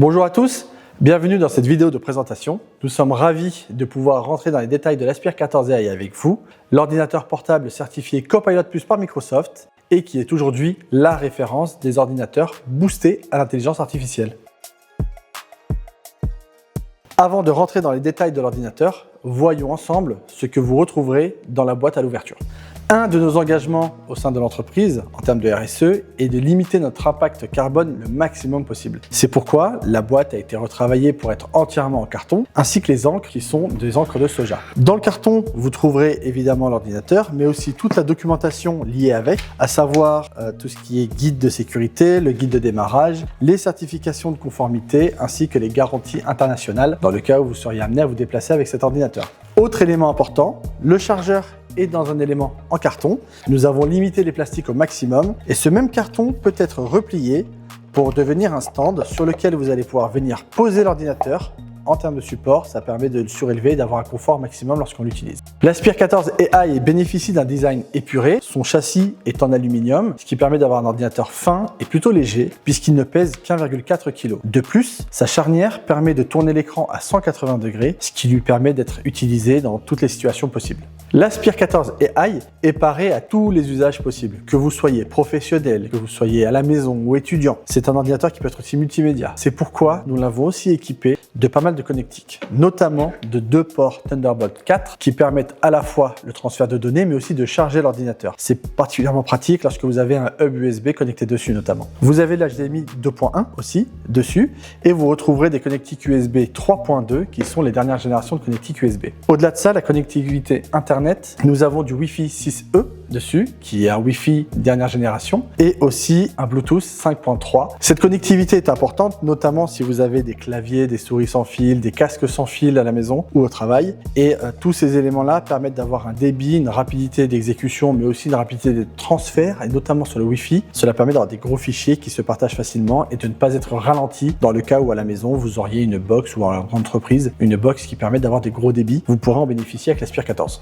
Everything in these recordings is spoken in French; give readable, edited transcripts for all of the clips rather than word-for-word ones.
Bonjour à tous, bienvenue dans cette vidéo de présentation. Nous sommes ravis de pouvoir rentrer dans les détails de l'Aspire 14 AI avec vous, l'ordinateur portable certifié Copilot+ par Microsoft et qui est aujourd'hui la référence des ordinateurs boostés à l'intelligence artificielle. Avant de rentrer dans les détails de l'ordinateur, voyons ensemble ce que vous retrouverez dans la boîte à l'ouverture. Un de nos engagements au sein de l'entreprise, en termes de RSE, est de limiter notre impact carbone le maximum possible. C'est pourquoi la boîte a été retravaillée pour être entièrement en carton, ainsi que les encres qui sont des encres de soja. Dans le carton, vous trouverez évidemment l'ordinateur, mais aussi toute la documentation liée avec, à savoir tout ce qui est guide de sécurité, le guide de démarrage, les certifications de conformité, ainsi que les garanties internationales, dans le cas où vous seriez amené à vous déplacer avec cet ordinateur. Autre élément important, le chargeur est dans un élément en carton. Nous avons limité les plastiques au maximum et ce même carton peut être replié pour devenir un stand sur lequel vous allez pouvoir venir poser l'ordinateur. En termes de support, ça permet de le surélever et d'avoir un confort maximum lorsqu'on l'utilise. L'Aspire 14 AI bénéficie d'un design épuré. Son châssis est en aluminium, ce qui permet d'avoir un ordinateur fin et plutôt léger, puisqu'il ne pèse qu'1,4 kg. De plus, sa charnière permet de tourner l'écran à 180 degrés, ce qui lui permet d'être utilisé dans toutes les situations possibles. L'Aspire 14 AI est paré à tous les usages possibles, que vous soyez professionnel, que vous soyez à la maison ou étudiant. C'est un ordinateur qui peut être aussi multimédia. C'est pourquoi nous l'avons aussi équipé de pas mal de connectiques, notamment de 2 ports Thunderbolt 4 qui permettent à la fois le transfert de données mais aussi de charger l'ordinateur. C'est particulièrement pratique lorsque vous avez un hub USB connecté dessus notamment. Vous avez l'HDMI 2.1 aussi dessus et vous retrouverez des connectiques USB 3.2 qui sont les dernières générations de connectiques USB. Au-delà de ça, la connectivité Internet, nous avons du Wi-Fi 6E dessus, qui est un Wi-Fi dernière génération, et aussi un Bluetooth 5.3. Cette connectivité est importante, notamment si vous avez des claviers, des souris sans fil, des casques sans fil à la maison ou au travail. Et tous ces éléments-là permettent d'avoir un débit, une rapidité d'exécution, mais aussi une rapidité de transfert, et notamment sur le Wi-Fi. Cela permet d'avoir des gros fichiers qui se partagent facilement et de ne pas être ralenti dans le cas où à la maison, vous auriez une box ou en entreprise, une box qui permet d'avoir des gros débits. Vous pourrez en bénéficier avec l'Aspire 14.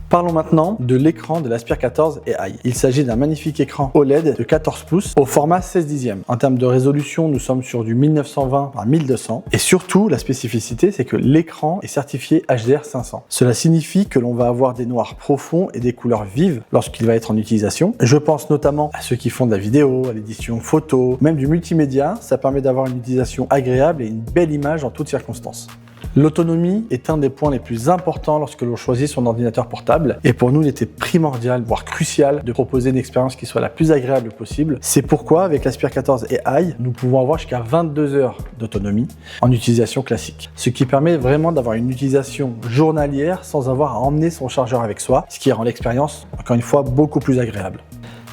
Parlons maintenant de l'écran de l'Aspire 14 AI. Il s'agit d'un magnifique écran OLED de 14 pouces au format 16/10. En termes de résolution, nous sommes sur du 1920 par 1200. Et surtout, la spécificité, c'est que l'écran est certifié HDR 500. Cela signifie que l'on va avoir des noirs profonds et des couleurs vives lorsqu'il va être en utilisation. Je pense notamment à ceux qui font de la vidéo, à l'édition photo, même du multimédia. Ça permet d'avoir une utilisation agréable et une belle image en toutes circonstances. L'autonomie est un des points les plus importants lorsque l'on choisit son ordinateur portable et pour nous il était primordial, voire crucial de proposer une expérience qui soit la plus agréable possible. C'est pourquoi avec l'Aspire 14 AI, nous pouvons avoir jusqu'à 22 heures d'autonomie en utilisation classique. Ce qui permet vraiment d'avoir une utilisation journalière sans avoir à emmener son chargeur avec soi, ce qui rend l'expérience, encore une fois, beaucoup plus agréable.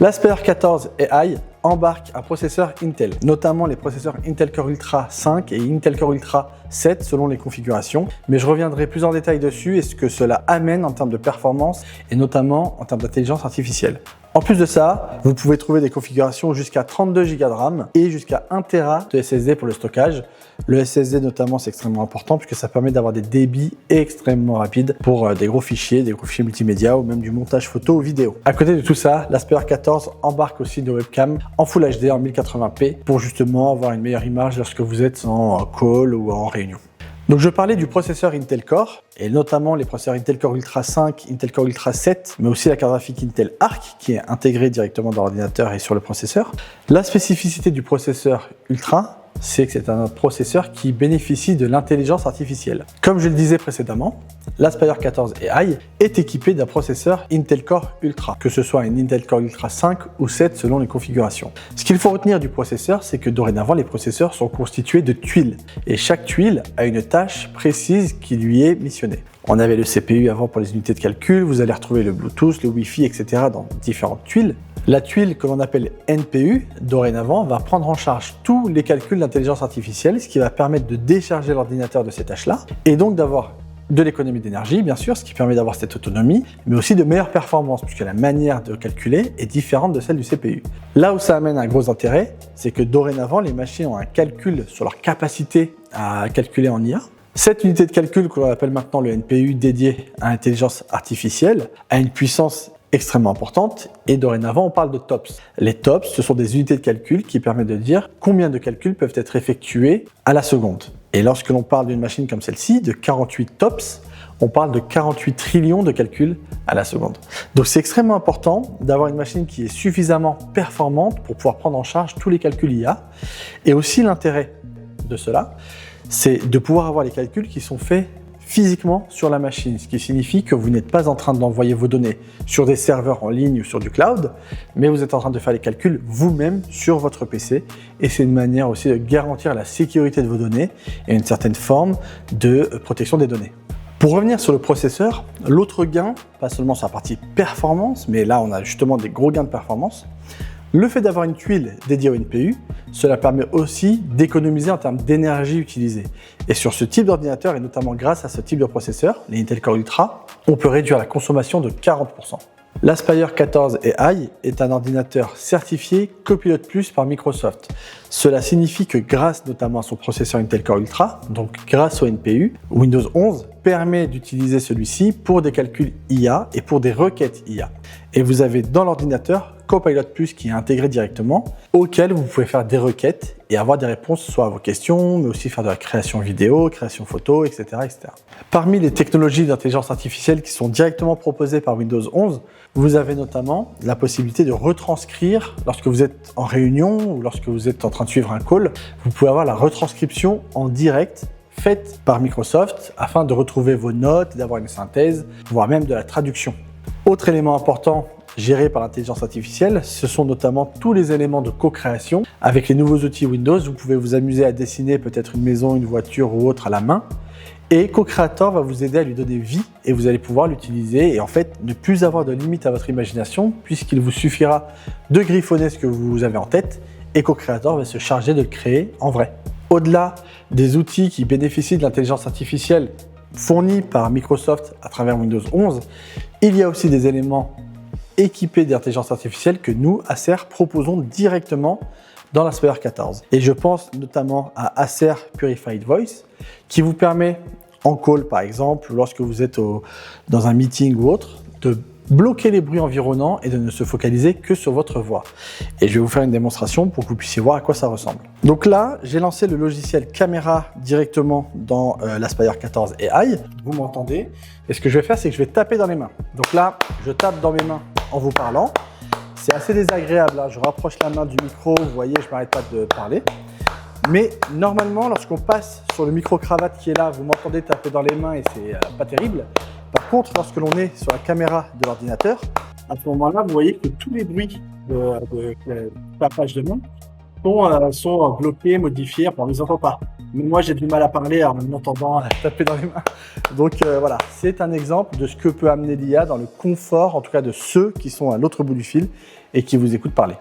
L'Aspire 14 AI embarque un processeur Intel, notamment les processeurs Intel Core Ultra 5 et Intel Core Ultra 7 selon les configurations, mais je reviendrai plus en détail dessus et ce que cela amène en termes de performance et notamment en termes d'intelligence artificielle. En plus de ça, vous pouvez trouver des configurations jusqu'à 32 Go de RAM et jusqu'à 1 Tera de SSD pour le stockage. Le SSD notamment, c'est extrêmement important puisque ça permet d'avoir des débits extrêmement rapides pour des gros fichiers multimédia ou même du montage photo ou vidéo. À côté de tout ça, l'Aspire 14 embarque aussi une webcam en Full HD en 1080p pour justement avoir une meilleure image lorsque vous êtes en call ou en réunion. Donc je parlais du processeur Intel Core et notamment les processeurs Intel Core Ultra 5, Intel Core Ultra 7, mais aussi la carte graphique Intel Arc qui est intégrée directement dans l'ordinateur et sur le processeur. La spécificité du processeur Ultra, c'est que c'est un processeur qui bénéficie de l'intelligence artificielle. Comme je le disais précédemment, l'Aspire 14 AI est équipé d'un processeur Intel Core Ultra, que ce soit un Intel Core Ultra 5 ou 7 selon les configurations. Ce qu'il faut retenir du processeur, c'est que dorénavant, les processeurs sont constitués de tuiles et chaque tuile a une tâche précise qui lui est missionnée. On avait le CPU avant pour les unités de calcul, vous allez retrouver le Bluetooth, le Wi-Fi, etc. dans différentes tuiles. La tuile que l'on appelle NPU, dorénavant, va prendre en charge tous les calculs d'intelligence artificielle, ce qui va permettre de décharger l'ordinateur de ces tâches-là, et donc d'avoir de l'économie d'énergie, bien sûr, ce qui permet d'avoir cette autonomie, mais aussi de meilleures performances, puisque la manière de calculer est différente de celle du CPU. Là où ça amène un gros intérêt, c'est que dorénavant, les machines ont un calcul sur leur capacité à calculer en IA. Cette unité de calcul, que l'on appelle maintenant le NPU dédié à l'intelligence artificielle, a une puissance extrêmement importante, et dorénavant on parle de TOPS. Les TOPS, ce sont des unités de calcul qui permettent de dire combien de calculs peuvent être effectués à la seconde. Et lorsque l'on parle d'une machine comme celle-ci, de 48 TOPS, on parle de 48 trillions de calculs à la seconde. Donc c'est extrêmement important d'avoir une machine qui est suffisamment performante pour pouvoir prendre en charge tous les calculs IA. Et aussi l'intérêt de cela, c'est de pouvoir avoir les calculs qui sont faits physiquement sur la machine, ce qui signifie que vous n'êtes pas en train d'envoyer vos données sur des serveurs en ligne ou sur du cloud, mais vous êtes en train de faire les calculs vous-même sur votre PC, et c'est une manière aussi de garantir la sécurité de vos données et une certaine forme de protection des données. Pour revenir sur le processeur, l'autre gain, pas seulement sur la partie performance, mais là on a justement des gros gains de performance, le fait d'avoir une tuile dédiée au NPU, cela permet aussi d'économiser en termes d'énergie utilisée. Et sur ce type d'ordinateur, et notamment grâce à ce type de processeur, les Intel Core Ultra, on peut réduire la consommation de 40%. L'Aspire 14 AI est un ordinateur certifié Copilot+ par Microsoft. Cela signifie que grâce notamment à son processeur Intel Core Ultra, donc grâce au NPU, Windows 11 permet d'utiliser celui-ci pour des calculs IA et pour des requêtes IA. Et vous avez dans l'ordinateur Copilot+ qui est intégré directement, auquel vous pouvez faire des requêtes et avoir des réponses soit à vos questions, mais aussi faire de la création vidéo, création photo, etc., etc. Parmi les technologies d'intelligence artificielle qui sont directement proposées par Windows 11, vous avez notamment la possibilité de retranscrire, lorsque vous êtes en réunion ou lorsque vous êtes en train de suivre un call, vous pouvez avoir la retranscription en direct faite par Microsoft afin de retrouver vos notes, d'avoir une synthèse, voire même de la traduction. Autre élément important géré par l'intelligence artificielle, ce sont notamment tous les éléments de co-création. Avec les nouveaux outils Windows, vous pouvez vous amuser à dessiner peut-être une maison, une voiture ou autre à la main. Et CoCreator va vous aider à lui donner vie et vous allez pouvoir l'utiliser et en fait ne plus avoir de limite à votre imagination puisqu'il vous suffira de griffonner ce que vous avez en tête et CoCreator va se charger de le créer en vrai. Au-delà des outils qui bénéficient de l'intelligence artificielle fournis par Microsoft à travers Windows 11, il y a aussi des éléments équipés d'intelligence artificielle que nous, Acer, proposons directement dans l'Aspire 14. Et je pense notamment à Acer Purified Voice qui vous permet en call par exemple, lorsque vous êtes dans un meeting ou autre, de bloquer les bruits environnants et de ne se focaliser que sur votre voix. Et je vais vous faire une démonstration pour que vous puissiez voir à quoi ça ressemble. Donc là, j'ai lancé le logiciel caméra directement dans l'Aspire 14 AI. Vous m'entendez. Et ce que je vais faire, c'est que je vais taper dans les mains. Donc là, je tape dans mes mains en vous parlant. C'est assez désagréable, hein. Je rapproche la main du micro, vous voyez, je ne m'arrête pas de parler. Mais normalement, lorsqu'on passe sur le micro-cravate qui est là, vous m'entendez taper dans les mains et c'est pas terrible. Par contre, lorsque l'on est sur la caméra de l'ordinateur, à ce moment-là, vous voyez que tous les bruits de tapage de main sont bloqués, modifiés, on ne les entend pas. Mais moi, j'ai du mal à parler en m'entendant taper dans les mains. Donc voilà, c'est un exemple de ce que peut amener l'IA dans le confort, en tout cas de ceux qui sont à l'autre bout du fil et qui vous écoutent parler.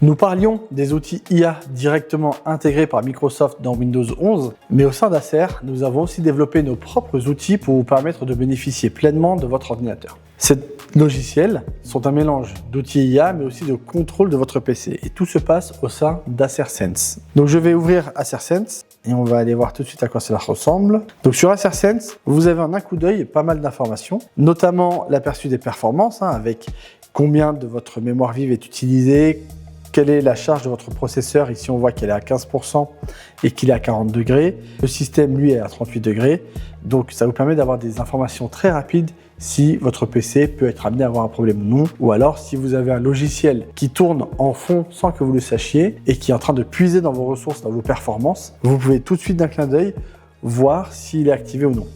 Nous parlions des outils IA directement intégrés par Microsoft dans Windows 11, mais au sein d'Acer, nous avons aussi développé nos propres outils pour vous permettre de bénéficier pleinement de votre ordinateur. Ces logiciels sont un mélange d'outils IA, mais aussi de contrôle de votre PC. Et tout se passe au sein d'Acer Sense. Donc je vais ouvrir Acer Sense et on va aller voir tout de suite à quoi cela ressemble. Donc sur Acer Sense, vous avez en un coup d'œil pas mal d'informations, notamment l'aperçu des performances, avec combien de votre mémoire vive est utilisée, quelle est la charge de votre processeur. Ici, on voit qu'elle est à 15% et qu'il est à 40 degrés. Le système, lui, est à 38 degrés. Donc, ça vous permet d'avoir des informations très rapides si votre PC peut être amené à avoir un problème ou non. Ou alors, si vous avez un logiciel qui tourne en fond sans que vous le sachiez et qui est en train de puiser dans vos ressources, dans vos performances, vous pouvez tout de suite d'un clin d'œil voir s'il est activé ou non.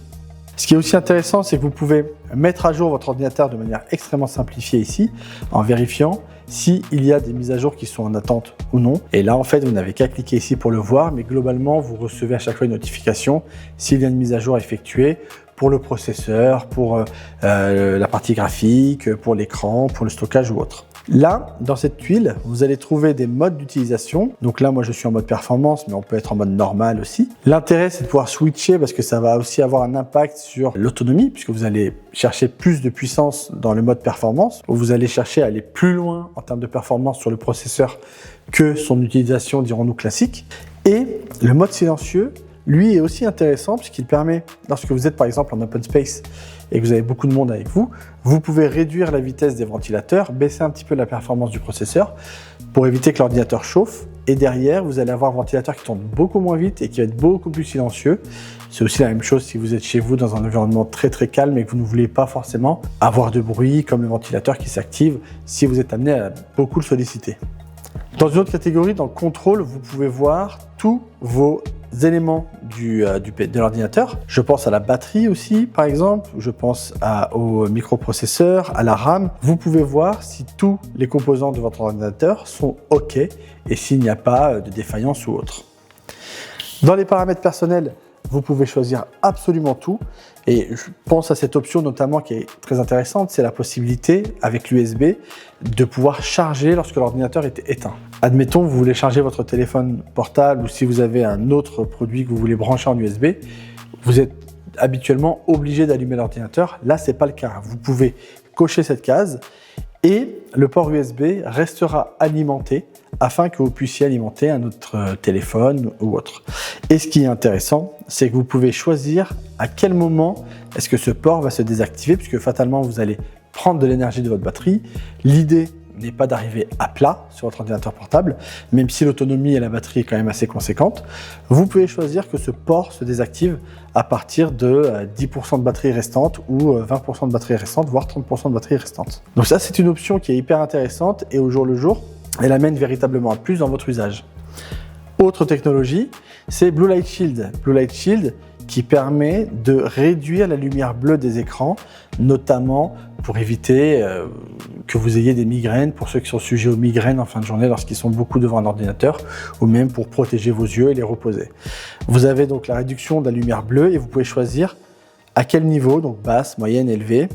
Ce qui est aussi intéressant, c'est que vous pouvez mettre à jour votre ordinateur de manière extrêmement simplifiée ici, en vérifiant s'il y a des mises à jour qui sont en attente ou non. Et là, en fait, vous n'avez qu'à cliquer ici pour le voir, mais globalement, vous recevez à chaque fois une notification s'il y a une mise à jour effectuée pour le processeur, pour la partie graphique, pour l'écran, pour le stockage ou autre. Là, dans cette tuile, vous allez trouver des modes d'utilisation. Donc là, moi, je suis en mode performance, mais on peut être en mode normal aussi. L'intérêt, c'est de pouvoir switcher parce que ça va aussi avoir un impact sur l'autonomie puisque vous allez chercher plus de puissance dans le mode performance. Vous allez chercher à aller plus loin en termes de performance sur le processeur que son utilisation, dirons-nous, classique. Et le mode silencieux, lui est aussi intéressant puisqu'il permet, lorsque vous êtes par exemple en open space et que vous avez beaucoup de monde avec vous, vous pouvez réduire la vitesse des ventilateurs, baisser un petit peu la performance du processeur pour éviter que l'ordinateur chauffe. Et derrière, vous allez avoir un ventilateur qui tourne beaucoup moins vite et qui va être beaucoup plus silencieux. C'est aussi la même chose si vous êtes chez vous dans un environnement très très calme et que vous ne voulez pas forcément avoir de bruit comme le ventilateur qui s'active si vous êtes amené à beaucoup le solliciter. Dans une autre catégorie, dans le contrôle, vous pouvez voir tous vos éléments de l'ordinateur. Je pense à la batterie aussi, par exemple. Je pense au microprocesseur, à la RAM. Vous pouvez voir si tous les composants de votre ordinateur sont OK et s'il n'y a pas de défaillance ou autre. Dans les paramètres personnels, vous pouvez choisir absolument tout. Et je pense à cette option notamment qui est très intéressante, c'est la possibilité avec l'USB de pouvoir charger lorsque l'ordinateur est éteint. Admettons, vous voulez charger votre téléphone portable ou si vous avez un autre produit que vous voulez brancher en USB, vous êtes habituellement obligé d'allumer l'ordinateur. Là, ce n'est pas le cas. Vous pouvez cocher cette case et le port USB restera alimenté afin que vous puissiez alimenter un autre téléphone ou autre. Et ce qui est intéressant, c'est que vous pouvez choisir à quel moment est-ce que ce port va se désactiver, puisque fatalement, vous allez prendre de l'énergie de votre batterie. L'idée n'est pas d'arriver à plat sur votre ordinateur portable, même si l'autonomie et la batterie est quand même assez conséquente. Vous pouvez choisir que ce port se désactive à partir de 10% de batterie restante ou 20% de batterie restante, voire 30% de batterie restante. Donc ça, c'est une option qui est hyper intéressante et au jour le jour, elle amène véritablement un plus dans votre usage. Autre technologie, c'est Blue Light Shield. Blue Light Shield qui permet de réduire la lumière bleue des écrans, notamment pour éviter que vous ayez des migraines, pour ceux qui sont sujets aux migraines en fin de journée lorsqu'ils sont beaucoup devant un ordinateur, ou même pour protéger vos yeux et les reposer. Vous avez donc la réduction de la lumière bleue et vous pouvez choisir à quel niveau, donc basse, moyenne, élevée.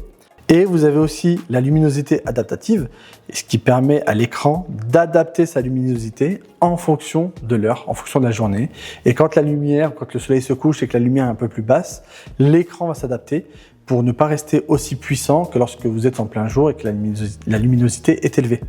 Et vous avez aussi la luminosité adaptative, ce qui permet à l'écran d'adapter sa luminosité en fonction de l'heure, en fonction de la journée. Et quand le soleil se couche et que la lumière est un peu plus basse, l'écran va s'adapter pour ne pas rester aussi puissant que lorsque vous êtes en plein jour et que la luminosité est élevée.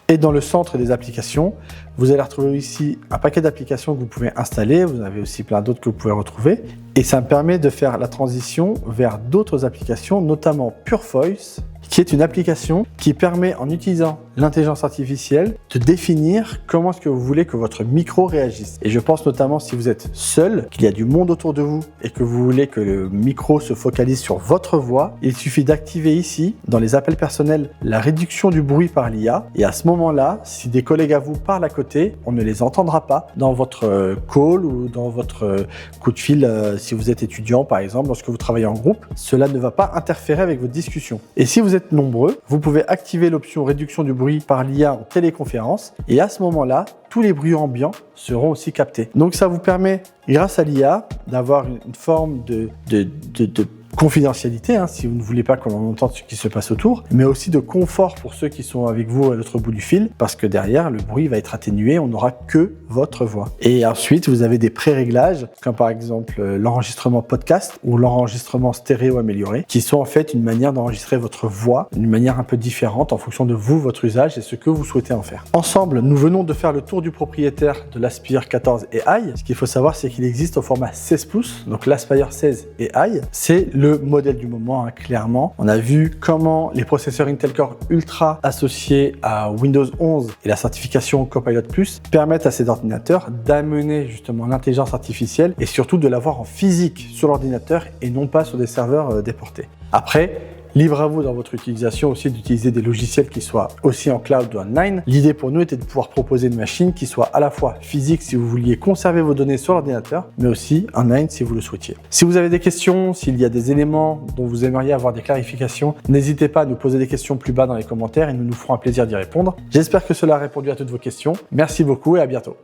Et dans le centre des applications, vous allez retrouver ici un paquet d'applications que vous pouvez installer. Vous avez aussi plein d'autres que vous pouvez retrouver. Et ça me permet de faire la transition vers d'autres applications, notamment Pure Voice, qui est une application qui permet, en utilisant l'intelligence artificielle, de définir comment est-ce que vous voulez que votre micro réagisse. Et je pense notamment si vous êtes seul, qu'il y a du monde autour de vous et que vous voulez que le micro se focalise sur votre voix, il suffit d'activer ici, dans les appels personnels, la réduction du bruit par l'IA. Et à ce moment-là, si des collègues à vous parlent à côté, on ne les entendra pas dans votre call ou dans votre coup de fil si vous êtes étudiant, par exemple, lorsque vous travaillez en groupe. Cela ne va pas interférer avec votre discussion. Et si vous êtes nombreux, vous pouvez activer l'option réduction du bruit par l'IA en téléconférence et à ce moment-là, tous les bruits ambiants seront aussi captés. Donc ça vous permet, grâce à l'IA, d'avoir une forme de confidentialité, si vous ne voulez pas qu'on entende ce qui se passe autour, mais aussi de confort pour ceux qui sont avec vous à l'autre bout du fil, parce que derrière, le bruit va être atténué, on n'aura que votre voix. Et ensuite, vous avez des pré-réglages, comme par exemple l'enregistrement podcast ou l'enregistrement stéréo amélioré, qui sont en fait une manière d'enregistrer votre voix, d'une manière un peu différente en fonction de vous, votre usage et ce que vous souhaitez en faire. Ensemble, nous venons de faire le tour du propriétaire de l'Aspire 14 AI. Ce qu'il faut savoir, c'est qu'il existe au format 16 pouces, donc l'Aspire 16 AI, c'est le modèle du moment, clairement. On a vu comment les processeurs Intel Core Ultra associés à Windows 11 et la certification Copilot Plus permettent à ces ordinateurs d'amener justement l'intelligence artificielle et surtout de l'avoir en physique sur l'ordinateur et non pas sur des serveurs déportés. Après, libre à vous dans votre utilisation aussi d'utiliser des logiciels qui soient aussi en cloud ou online. L'idée pour nous était de pouvoir proposer une machine qui soit à la fois physique si vous vouliez conserver vos données sur l'ordinateur, mais aussi online si vous le souhaitiez. Si vous avez des questions, s'il y a des éléments dont vous aimeriez avoir des clarifications, n'hésitez pas à nous poser des questions plus bas dans les commentaires et nous nous ferons un plaisir d'y répondre. J'espère que cela a répondu à toutes vos questions. Merci beaucoup et à bientôt.